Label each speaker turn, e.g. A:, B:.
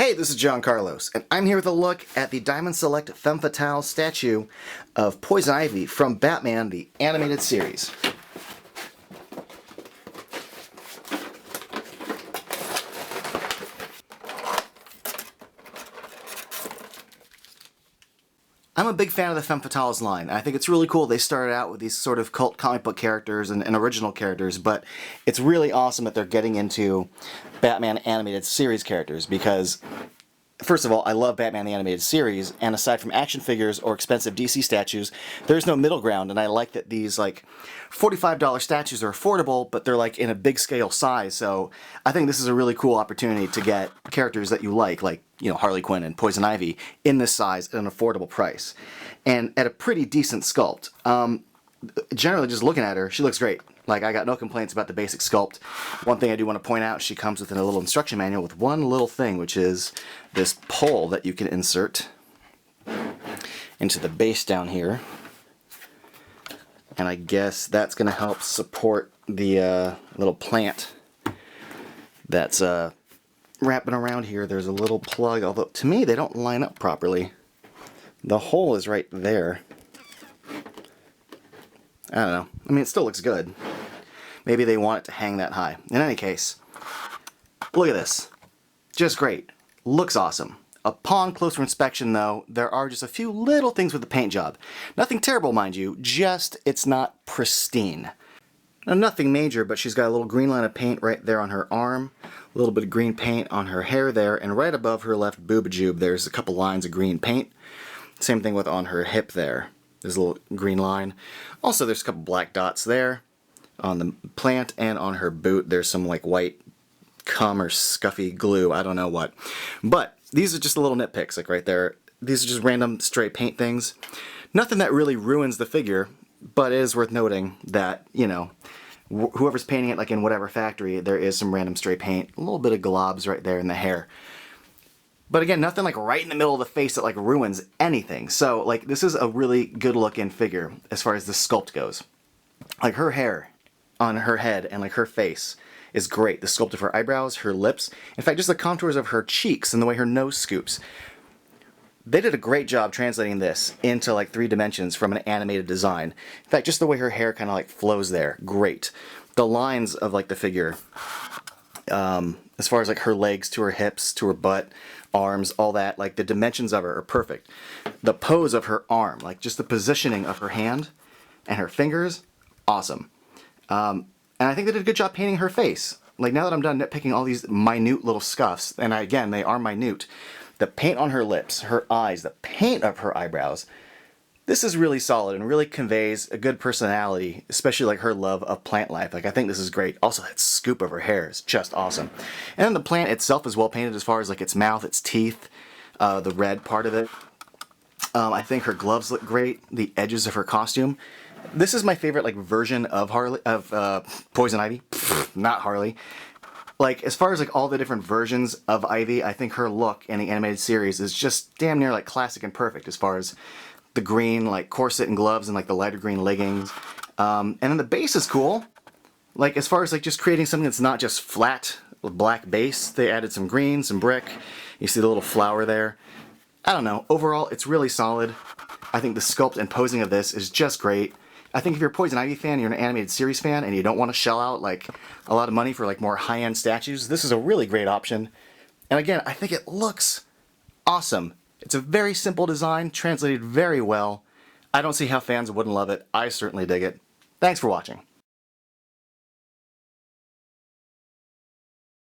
A: Hey, this is John Carlos, and I'm here with a look at the Diamond Select Femme Fatales statue of Poison Ivy from Batman, the animated series. I'm a big fan of the Femme Fatales line. I think it's really cool. They started out with these sort of cult comic book characters and original characters, but it's really awesome that they're getting into Batman animated series characters because, first of all, I love Batman the Animated Series, and aside from action figures or expensive DC statues, there's no middle ground, and I like that these, like, $45 statues are affordable, but they're, like, in a big scale size, so I think this is a really cool opportunity to get characters that you like, you know, Harley Quinn and Poison Ivy, in this size at an affordable price, and at a pretty decent sculpt. Generally, just looking at her, she looks great. Like, I got no complaints about the basic sculpt. One thing I do want to point out, she comes with a little instruction manual with one little thing, which is this pole that you can insert into the base down here. And I guess that's going to help support the little plant that's wrapping around here. There's a little plug, although to me they don't line up properly. The hole is right there. I don't know. I mean, it still looks good. Maybe they want it to hang that high. In any case, look at this. Just great. Looks awesome. Upon closer inspection, though, there are just a few little things with the paint job. Nothing terrible, mind you, just it's not pristine. Now, nothing major, but she's got a little green line of paint right there on her arm, a little bit of green paint on her hair there, and right above her left boobajube, there's a couple lines of green paint. Same thing with on her hip there. There's a little green line. Also, there's a couple black dots there on the plant, and on her boot there's some like white cum or scuffy glue, I don't know what. But these are just the little nitpicks, like right there. These are just random stray paint things. Nothing that really ruins the figure, but it is worth noting that, you know, whoever's painting it, like in whatever factory, there is some random stray paint, a little bit of globs right there in the hair. But again, nothing like right in the middle of the face that like ruins anything. So like this is a really good looking figure as far as the sculpt goes. Like her hair on her head and like her face is great. The sculpt of her eyebrows, her lips, in fact just the contours of her cheeks and the way her nose scoops. They did a great job translating this into like 3 dimensions from an animated design. In fact, just the way her hair kind of like flows there, great. The lines of like the figure, as far as like her legs to her hips to her butt, arms, all that, like the dimensions of her are perfect. The pose of her arm, like just the positioning of her hand and her fingers, awesome. And I think they did a good job painting her face. Like now that I'm done nitpicking all these minute little scuffs, and again, they are minute, the paint on her lips, her eyes, the paint of her eyebrows, this is really solid and really conveys a good personality, especially like her love of plant life. Like I think this is great. Also that scoop of her hair is just awesome. And then the plant itself is well painted as far as like its mouth, its teeth, the red part of it. I think her gloves look great. The edges of her costume. This is my favorite like version of Poison Ivy. Not Harley. Like as far as like all the different versions of Ivy, I think her look in the animated series is just damn near like classic and perfect as far as the green like corset and gloves and like the lighter green leggings. And then the base is cool. Like as far as like just creating something that's not just flat black base, they added some green, some brick. You see the little flower there. I don't know. Overall, it's really solid. I think the sculpt and posing of this is just great. I think if you're a Poison Ivy fan, you're an animated series fan, and you don't want to shell out like a lot of money for like more high-end statues, this is a really great option. And again, I think it looks awesome. It's a very simple design, translated very well. I don't see how fans wouldn't love it. I certainly dig it. Thanks for watching.